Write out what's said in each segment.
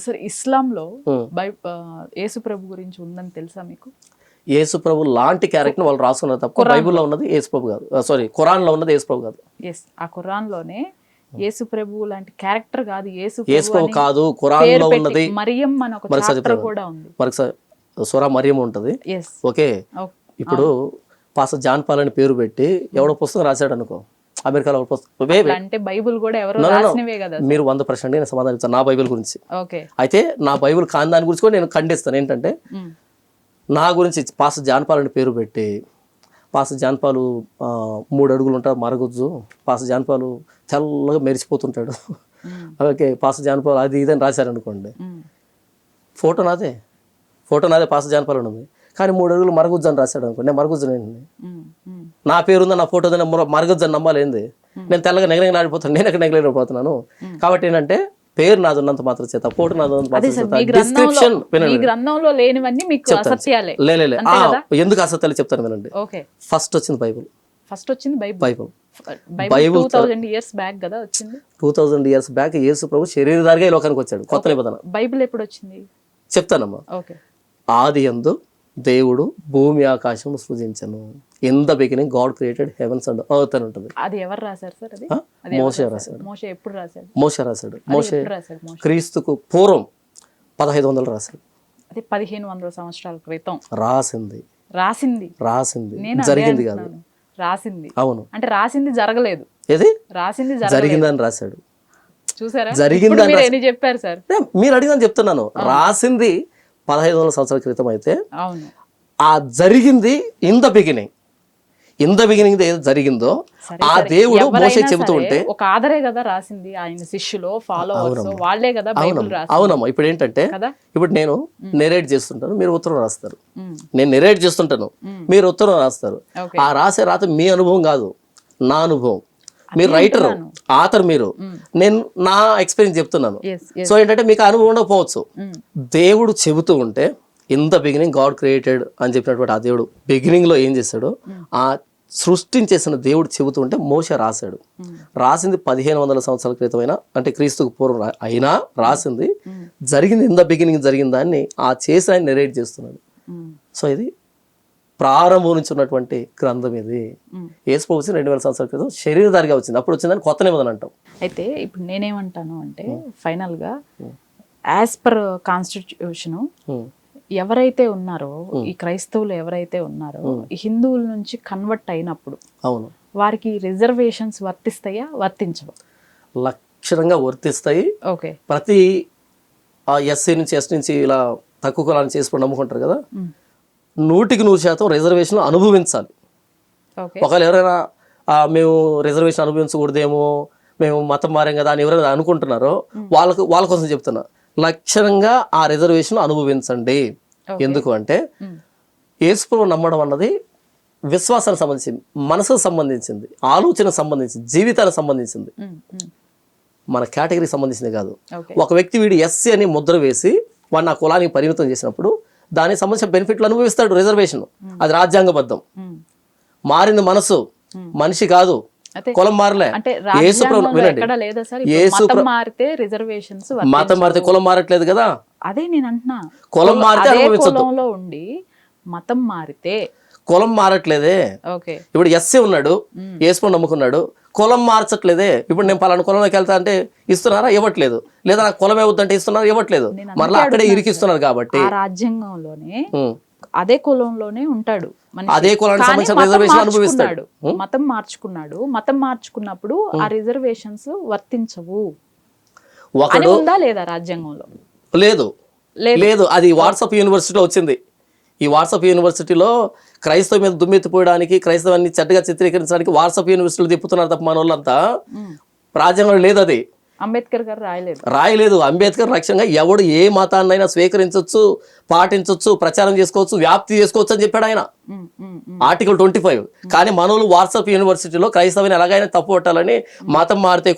Sir ఇస్లాంలో యేసు ప్రభు గురించి ఉందని తెలుసా మీకు? యేసు ప్రభు లాంటి క్యారెక్టర్ వాళ్ళు రాసుకున్నారు తప్ప బైబిల్లో ఉన్నది యేసు ప్రభు కాదు, సారీ ఖురాన్ లో ఉన్నది యేసు ప్రభు కాదు. ఆ ఖురాన్ లోనే యేసు ప్రభు లాంటి క్యారెక్టర్ కాదు, యేసు ప్రభు కాదు, ఖురాన్ లో ఉన్నది మరియం అని ఒక చాప్టర్ కూడా ఉంది. మరి సూరా మరియం ఉంటది. ఓకే, ఇప్పుడు పాస్టర్ జాన్ పాల్ అని పేరు పెట్టి ఎవడో పుస్తకం రాశాడు అనుకో, అమెరికాలో పుస్తకం అంటే బైబిల్ కూడా ఎవరో రాసినవే కదా. మీరు 100% నేను సమాధానం ఇస్తాను నా బైబిల్ గురించి. ఓకే, అయితే నా బైబిల్ కాని దాని గురించి కూడా నేను ఖండిస్తాను. ఏంటంటే నా గురించి పాస్టర్ జాన్ పాల్ అని పేరు పెట్టి, పాస్టర్ జాన్ పాలు 3 అడుగులు ఉంటాడు మరగుజ్జు, పాస్టర్ జాన్ పాలు తెల్లగా మెరిచిపోతుంటాడు, ఓకే పాస్టర్ జాన్ పాలు అది ఇదని రాశారనుకోండి, ఫోటో నాదే పాస్టర్ జాన్ పాలు ఉంది, కానీ 3 అడుగులు మరగుజ్జు అని రాశాడు అనుకోండి, నేను మరగుజ్జునండి, నా పేరుందా నా ఫోటో మరగుజ్జు అని నమ్మాలి ఏంది? నేను తెల్లగా నెగనెగలాడిపోతాను, నేను ఎక్కడ నెగలేకపోతున్నాను. కాబట్టి ఏంటంటే పేరు నాది ఉన్నంత మాత్రం చేత, ఫోటో నాది ఉన్నంత మాత్రం చేత, డిస్క్రిప్షన్ గ్రంథంలో లేనివన్నీ మీకు అసత్యాలే. లే ఎందుకు అసత్యాలు చెప్తాను వినండి. ఫస్ట్ వచ్చింది బైబిల్. బైబిల్ 2000 years బ్యాక్ కదా వచ్చింది. 2000 years బ్యాక్ యేసు ప్రభు శరీరధారిగా ఈ లోకానికి వచ్చాడు. కొత్త నిబంధన. బైబిల్ ఎప్పుడు వచ్చింది చెప్తానమ్మా. ఆదియందు దేవుడు భూమి ఆకాశం సృజించను. In the beginning God created heavens and earth అని ఉంటుంది. అది ఎవరు రాశారు సార్? అది మోషే రాశాడు. మోషే ఎప్పుడు రాశాడు? మోషే క్రీస్తుకు పూర్వం 1500 రాశాడు. అది 1500 సంవత్సరాల క్రితం రాసింది. జరిగింది కాదు, రాసింది. అవును, అంటే రాసింది జరగలేదు. ఏది రాసింది జరిగిందని రాశాడు. చూసారా, జరిగిందని చెప్పారు సార్. మీరు అడిగిందని చెప్తున్నాను. రాసింది 1500 సంవత్సరాల క్రితం అయితే, అవును, ఆ జరిగింది ఇన్ ద బిగినింగ్ ఏదో జరిగిందో ఆ దేవుడు మోషే చెబుతూ ఉంటే, ఒక ఆదరే కదా రాసింది, ఆయన శిష్యులు ఫాలోవర్స్ వాళ్ళే కదా బైబిల్ రాసింది. అవునమ్మా. ఇప్పుడు ఏంటంటే, ఇప్పుడు నేను నెరేట్ చేస్తుంటాను, మీరు ఉత్తరం రాస్తారు. నేను నెరేట్ చేస్తుంటాను, మీరు ఉత్తరం రాస్తారు. ఆ రాసే రాత మీ అనుభవం కాదు, నా అనుభవం. మీరు రైటర్, ఆథర్ మీరు, నేను నా ఎక్స్పీరియన్స్ చెప్తున్నాను. సో ఏంటంటే మీకు అనుభవం ఉండకపోవచ్చు. దేవుడు చెబుతూ ఉంటే in the beginning God created అని చెప్పినటువంటి ఆ దేవుడు బిగినింగ్ లో ఏం చేశాడు, ఆ సృష్టించేసిన దేవుడు చెబుతూ ఉంటే మోషే రాశాడు. రాసింది 1500 సంవత్సరాల క్రితమైనా, అంటే క్రీస్తుకు పూర్వం అయినా రాసింది. జరిగింది ఇన్ ద బిగినింగ్ జరిగిన దాన్ని ఆ చేసి ఆయన నెరేట్ చేస్తున్నాడు. సో ఇది ప్రారంభం నుంచి ఉన్నటువంటి గ్రంథం. ఇది యేసు ప్రభు 2000 సంవత్సరాల క్రితం శరీరధారిగా వచ్చింది. అప్పుడు వచ్చిందని కొత్త నిబంధన అంటాం. అయితే ఇప్పుడు నేనేమంటాను అంటే, ఫైనల్ గా యాజ్ పర్ కాన్స్టిట్యూషన్ ఎవరైతే ఉన్నారో, ఈ క్రైస్తవులు ఎవరైతే ఉన్నారో, ఈ హిందువుల నుంచి కన్వర్ట్ అయినప్పుడు అవును వారికి రిజర్వేషన్స్ వర్తిస్తాయా, వర్తించవా? లక్షణంగా వర్తిస్తాయి. ఓకే, ప్రతి ఎస్సీ నుంచి ఎస్ నుంచి ఇలా తక్కువ కులాన్ని చేసుకుని నమ్ముకుంటారు కదా, 100% రిజర్వేషన్ అనుభవించాలి. ఒకవేళ ఎవరైనా మేము రిజర్వేషన్ అనుభవించకూడదేమో, మేము మతం మారాం కదా అని ఎవరైనా అనుకుంటున్నారో వాళ్ళ కోసం చెప్తున్నా, లక్షణంగా ఆ రిజర్వేషన్ అనుభవించండి. ఎందుకు అంటే యేసు ప్రభువు నమ్మడం అన్నది విశ్వాసానికి సంబంధించింది, మనసుకు సంబంధించింది, ఆలోచనకు సంబంధించింది, జీవితానికి సంబంధించింది, మన కేటగిరీకి సంబంధించింది కాదు. ఒక వ్యక్తి వీడు ఎస్సీ అని ముద్ర వేసి వాడు నా కులానికి పరిమితం చేసినప్పుడు దానికి సంబంధించిన బెనిఫిట్లు అనుభవిస్తాడు. రిజర్వేషన్ అది రాజ్యాంగబద్ధం. మారింది మనసు, మనిషి కాదు. కులం మారలే. మతం మారితే కులం మారట్లేదు కదా. అదే నేను అంటున్నా, కులం మారితే కులంలో ఉండి మతం మారితే కులం మారట్లేదే. ఇప్పుడు ఎస్సీ ఉన్నాడు, యేసుని నమ్ముకున్నాడు, కులం మార్చట్లేదే. ఇప్పుడు నేను పలానా కులంలోకి వెళ్తా అంటే ఇస్తున్నారా? ఇవ్వట్లేదు. లేదా నాకు కులం ఏవద్దంటే ఇస్తున్నారా? ఇవ్వట్లేదు. మరలా అక్కడే ఇరికిస్తున్నారు. కాబట్టి రాజ్యాంగంలోనే అదే కులంలోనే ఉంటాడు, అదే కులానికి సంబంధించిన రిజర్వేషన్ అనుభవిస్తాడు. మతం మార్చుకున్నప్పుడు ఆ రిజర్వేషన్స్ వర్తించవు. ఒకడు ఉందా లేదా రాజ్యాంగంలో? లేదు. అది వాట్సాప్ యూనివర్సిటీలో వచ్చింది. ఈ వాట్సాప్ యూనివర్సిటీలో క్రైస్తవ మీద దుమ్మెత్తిపోయడానికి, క్రైస్తవాన్ని చెడ్డగా చిత్రీకరించడానికి వాట్సాప్ యూనివర్సిటీలు తిప్పుతున్నారు తప్ప మన వాళ్ళంతా. రాజ్యాంగంలో లేదు. అది అంబేద్కర్ గారు రాయలేదు. అంబేద్కర్ లక్ష్యంగా ఎవడు ఏ మతాన్నైనా స్వీకరించవచ్చు, పాటించవచ్చు, ప్రచారం చేసుకోవచ్చు, వ్యాప్తి చేసుకోవచ్చు అని చెప్పాడు ఆయన, ఆర్టికల్ 25. కానీ మనోళ్ళు వాట్సాప్ యూనివర్సిటీలో క్రైస్తవాన్ని ఎలాగైనా తప్పు పట్టాలని, మతం మారితే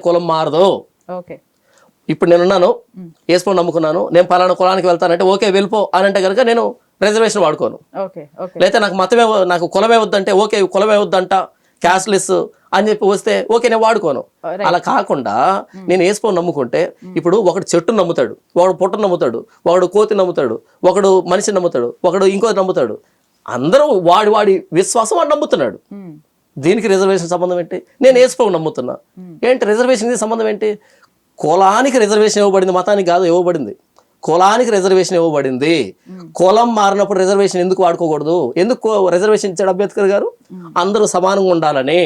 కులం మారదు. ఇప్పుడు నేనున్నాను, యేసుని నమ్ముకున్నాను, నేను పలానా కులానికి వెళ్తానంటే ఓకే వెళ్ళిపో అని అంటే కనుక నేను రిజర్వేషన్ వాడుకోను. లేకపోతే నాకు కులమే వద్దంటే ఓకే కులమే వద్దంట, క్యాస్ట్లెస్ అని చెప్పి వస్తే ఓకే నేను వాడుకోను. అలా కాకుండా నేను వేసుకోని నమ్ముకుంటే ఇప్పుడు ఒకడు చెట్టును నమ్ముతాడు, ఒకడు పుట్టను నమ్ముతాడు, ఒకడు కోతిని నమ్ముతాడు, ఒకడు మనిషిని నమ్ముతాడు, ఒకడు ఇంకోటి నమ్ముతాడు. అందరూ వాడి విశ్వాసం వాడు నమ్ముతున్నాడు. దీనికి రిజర్వేషన్ సంబంధం ఏంటి? నేను వేసుకోని నమ్ముతున్నా. ఏంటి రిజర్వేషన్ సంబంధం ఏంటి? కులానికి రిజర్వేషన్ ఇవ్వబడింది, మతానికి కాదు ఇవ్వబడింది. కులానికి రిజర్వేషన్ ఇవ్వబడింది. కులం మారినప్పుడు రిజర్వేషన్ ఎందుకు వాడుకోకూడదు? ఎందుకు రిజర్వేషన్ ఇచ్చాడు అంబేద్కర్ గారు? అందరూ సమానంగా ఉండాలని,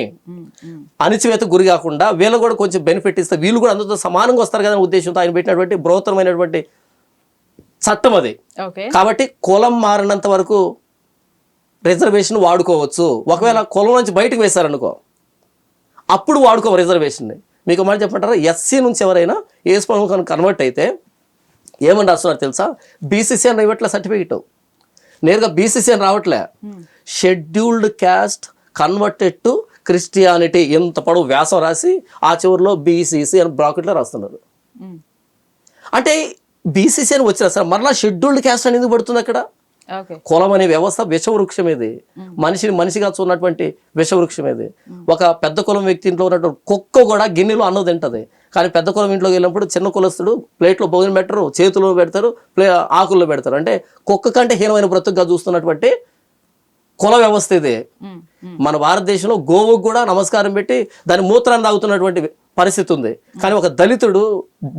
అణిచివేతకు గురి కాకుండా వీళ్ళు కూడా కొంచెం బెనిఫిట్ ఇస్తే వీళ్ళు కూడా అందరితో సమానంగా వస్తారు కదా ఉద్దేశంతో ఆయన పెట్టినటువంటి బృహత్తరమైనటువంటి చట్టం అది. కాబట్టి కులం మారినంత వరకు రిజర్వేషన్ వాడుకోవచ్చు. ఒకవేళ కులం నుంచి బయటకు వేశారనుకో అప్పుడు వాడుకో రిజర్వేషన్ని. మీకు మాట చెప్పంటారా, ఎస్సీ నుంచి ఎవరైనా ఏసుపరం కన్వర్ట్ అయితే ఏమని రాస్తున్నారు తెలుసా? బీసీసీ అని ఇవ్వట్లే సర్టిఫికెట్, నేరుగా బీసీసీ అని రావట్లే, scheduled caste converted to Christianity ఎంత పొడవు వ్యాసం రాసి ఆ చివరిలో బీసీసీ అని బ్రాకెట్లో రాస్తున్నారు. అంటే బీసీసీ అని వచ్చినా సార్ మరలా షెడ్యూల్డ్ క్యాస్ట్ అని ఎందుకు పడుతుంది అక్కడ? కులం అనే వ్యవస్థ విషవృక్షం ఇది, మనిషిని మనిషిగా చూన్నటువంటి విషవృక్షం ఇది. ఒక పెద్ద కులం వ్యక్తి ఇంట్లో ఉన్నటువంటి కుక్క కూడా గిన్నెలో అన్నం తింటది, కానీ పెద్ద కులం ఇంట్లోకి వెళ్ళినప్పుడు చిన్న కులస్తుడు ప్లేట్లో భోజనం పెట్టరు, చేతుల్లో పెడతారు, ఆకుల్లో పెడతారు. అంటే కుక్క కంటే హీనమైన బ్రతుకుగా చూస్తున్నటువంటి కుల వ్యవస్థ ఇది. మన భారతదేశంలో గోవుకు కూడా నమస్కారం పెట్టి దాని మూత్రాన్ని తాగుతున్నటువంటి పరిస్థితి ఉంది. కానీ ఒక దళితుడు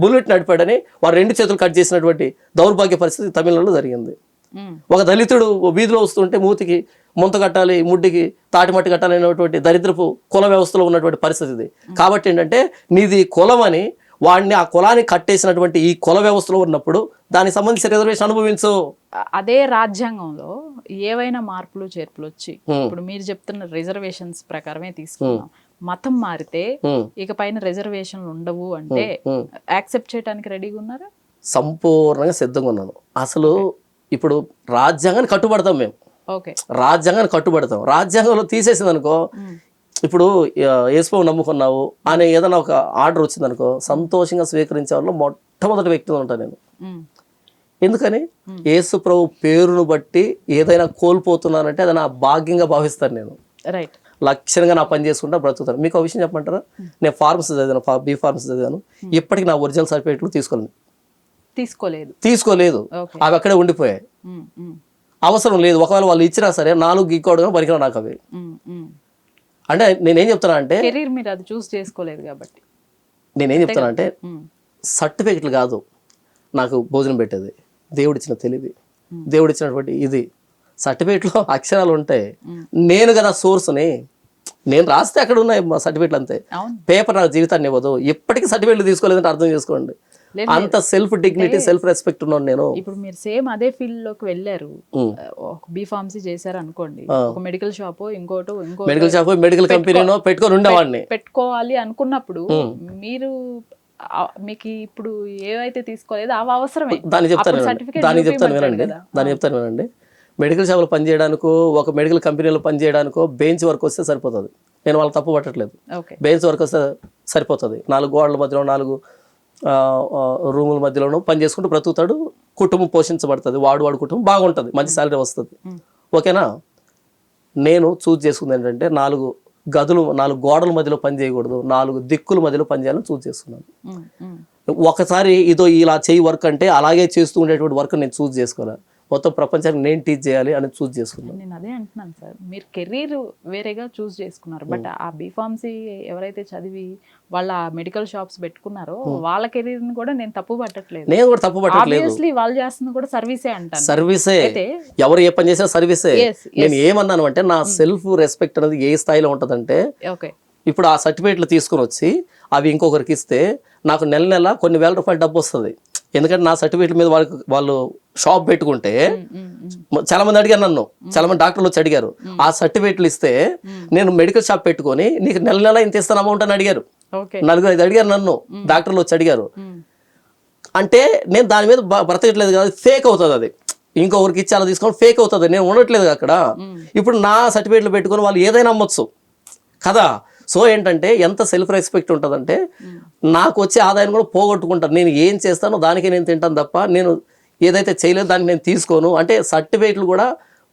బుల్లెట్ నడిపాడని వాడు 2 చేతులు కట్ చేసినటువంటి దౌర్భాగ్య పరిస్థితి తమిళనాడులో జరిగింది. ఒక దళితుడు వీధిలో వస్తుంటే మూతికి ముంత కట్టాలి, ముడ్డికి తాటిమట్టి కట్టాలి అనేటువంటి దరిద్రపు కుల వ్యవస్థలో ఉన్నటువంటి పరిస్థితి ఇది. కాబట్టి ఏంటంటే నీది కులం అని వాడిని ఆ కులాన్ని కట్టేసినటువంటి ఈ కుల వ్యవస్థలో ఉన్నప్పుడు దానికి సంబంధించిన రిజర్వేషన్ అనుభవించు. అదే రాజ్యాంగంలో ఏవైనా మార్పులు చేర్పులు వచ్చి ఇప్పుడు మీరు చెప్తున్న రిజర్వేషన్స్ ప్రకారమే తీసుకున్నాం, మతం మారితే ఇక పైన రిజర్వేషన్లు ఉండవు అంటే యాక్సెప్ట్ చేయడానికి రెడీగా ఉన్నారా? సంపూర్ణంగా సిద్ధంగా ఉన్నాను. అసలు ఇప్పుడు రాజ్యాంగాన్ని కట్టుబడతాం మేము, రాజ్యాంగాన్ని కట్టుబడతాం. రాజ్యాంగంలో తీసేసింది అనుకో, ఇప్పుడు ఏసుప్రభు నమ్ముకున్నావు అనే ఏదైనా ఒక ఆర్డర్ వచ్చింది అనుకో సంతోషంగా స్వీకరించే వాళ్ళు మొట్టమొదటి వ్యక్తిగా ఉంటాను నేను. ఎందుకని? ఏసుప్రభు పేరును బట్టి ఏదైనా కోల్పోతున్నానంటే అది నా భాగ్యంగా భావిస్తాను నేను. లక్ష్యంగా నా పని చేసుకుంటా బ్రతుకుతాను. మీకు ఒక విషయం చెప్పమంటారా, నేను ఫార్మసీ చదివాను, బీ ఫార్మసీ చదివాను, ఇప్పటికి నా ఒరిజినల్ సర్టిఫికేట్లు తీసుకోలేదు. అవి అక్కడే ఉండిపోయాయి, అవసరం లేదు. ఒకవేళ వాళ్ళు ఇచ్చినా సరే 4 గీకోవడం పరికరం నాకు అవి. అంటే నేనేం చెప్తున్నా అంటే నేనేం చెప్తున్నా అంటే సర్టిఫికెట్లు కాదు నాకు భోజనం పెట్టేది, దేవుడిచ్చిన తెలివి, దేవుడిచ్చినటువంటి ఇది. సర్టిఫికెట్లో అక్షరాలు ఉంటాయి, నేను కదా సోర్స్ని, నేను రాస్తే అక్కడ ఉన్నాయి మా సర్టిఫికెట్లు అంతే. పేపర్ నాకు జీవితాన్ని ఇవ్వదు. ఇప్పటికీ సర్టిఫికెట్లు తీసుకోలేదంటే అర్థం చేసుకోండి. అంత సెల్ఫ్ డిగ్నిటీ, సెల్ఫ్ రెస్పెక్ట్ ఉన్నాను నేను. ఇప్పుడు మీరు సేమ్ అదే ఫీల్డ్ లోకి వెళ్ళారు, ఒక బీఫార్మసీ చేశారు అనుకోండి, ఒక మెడికల్ షాప్ మెడికల్ కంపెనీనో పెట్టుకొని ఉండేవాడిని. పెట్టుకోవాలి అనుకున్నప్పుడు మీకు ఇప్పుడు ఏవైతే తీసుకోలేదో అవి అవసరమే. దాన్ని చెప్తాను వినండి. మెడికల్ షాప్లో పనిచేయడానికో ఒక మెడికల్ కంపెనీలో పనిచేయడానికో బెంచ్ వర్క్ వస్తే సరిపోతుంది. నేను వాళ్ళకి తప్పు పట్టట్లేదు, బెంచ్ వర్క్ వస్తే సరిపోతుంది. 4 గోడల మధ్యలో 4 రూముల మధ్యలోనూ పని చేసుకుంటూ బ్రతుకుతాడు, కుటుంబం పోషించబడుతుంది, వాడు కుటుంబం బాగుంటుంది, మంచి శాలరీ వస్తుంది. ఓకేనా? నేను చూజ్ చేసుకుంది ఏంటంటే 4 గదులు 4 గోడల మధ్యలో పని చేయకూడదు, 4 దిక్కుల మధ్యలో పని చేయాలని చూజ్ చేసుకున్నాను. ఒకసారి ఇదో ఇలా చేయి వర్క్ అంటే అలాగే చేస్తూ ఉండేటువంటి వర్క్ నేను చూజ్ చేసుకోవాలి. మొత్తం ప్రపంచానికి నేను టీచ్ చేయాలి అని చూజ్ చేసుకున్నాను. నేను అదే అంటున్నాను సార్, మీరు కెరీర్ వేరేగా చూస్ చేసుకున్నారు, బట్ ఆ బీఫార్మసీ ఎవరైతే చదివి వాళ్ళ మెడికల్ షాప్స్ పెట్టుకున్నారో వాళ్ళ కెరీర్ ని కూడా నేను తప్పు పట్టట్లేదు. నేను కూడా తప్పు పట్టట్లేదు. వాళ్ళు చేస్తుంది కూడా సర్వీసే అంటాను. సర్వీసే, ఎవరు ఏ పని చేసినా సర్వీసే. నేను ఏమన్నాను అంటే నా సెల్ఫ్ రెస్పెక్ట్ అనేది ఏ స్థాయిలో ఉంటదంటే, ఇప్పుడు ఆ సర్టిఫికేట్లు తీసుకుని వచ్చి అవి ఇంకొకరికి ఇస్తే నాకు నెల కొన్ని వేల రూపాయలు డబ్బు వస్తుంది. ఎందుకంటే నా సర్టిఫికేట్ మీద వాళ్ళు షాప్ పెట్టుకుంటే చాలా మంది అడిగారు నన్ను, చాలా మంది డాక్టర్లు వచ్చి అడిగారు, ఆ సర్టిఫికేట్లు ఇస్తే నేను మెడికల్ షాప్ పెట్టుకొని నీకు నెల ఇంత ఇస్తాను అమౌంట్ అని అడిగారు. 4-5 అడిగారు నన్ను, డాక్టర్లు వచ్చి అడిగారు. అంటే నేను దాని మీద బ్రతకట్లేదు కదా, ఫేక్ అవుతుంది అది. ఇంకొకరికి ఇచ్చి అలా తీసుకొని ఫేక్ అవుతుంది, నేను ఉండట్లేదు అక్కడ. ఇప్పుడు నా సర్టిఫికేట్లు పెట్టుకొని వాళ్ళు ఏదైనా అమ్మొచ్చు కదా. సో ఏంటంటే ఎంత సెల్ఫ్ రెస్పెక్ట్ ఉంటుందంటే నాకు వచ్చే ఆదాయం కూడా పోగొట్టుకుంటాను. నేను ఏం చేస్తానో దానికే నేను తింటాను తప్ప నేను ఏదైతే చేయలేదు దానికి నేను తీసుకోను. అంటే సర్టిఫికేట్లు కూడా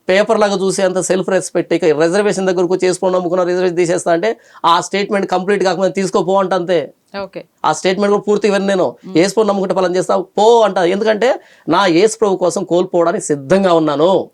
పేపర్ లాగా చూసే అంత సెల్ఫ్ రెస్పెక్ట్ ఇక రిజర్వేషన్ దగ్గరకు చేసుకొని నమ్ముకున్న రిజర్వేషన్ తీసేస్తా అంటే ఆ స్టేట్మెంట్ కంప్లీట్ కాకపోతే తీసుకోపో అంట అంతే. ఓకే. ఆ స్టేట్మెంట్ కూడా పూర్తి ఇవ్వను నేను. ఏసు నమ్ముకుంటే ఫలం చేస్తా పో అంట. ఎందుకంటే నా యేసు ప్రభు కోసం కోల్పోవడానికి సిద్ధంగా ఉన్నాను.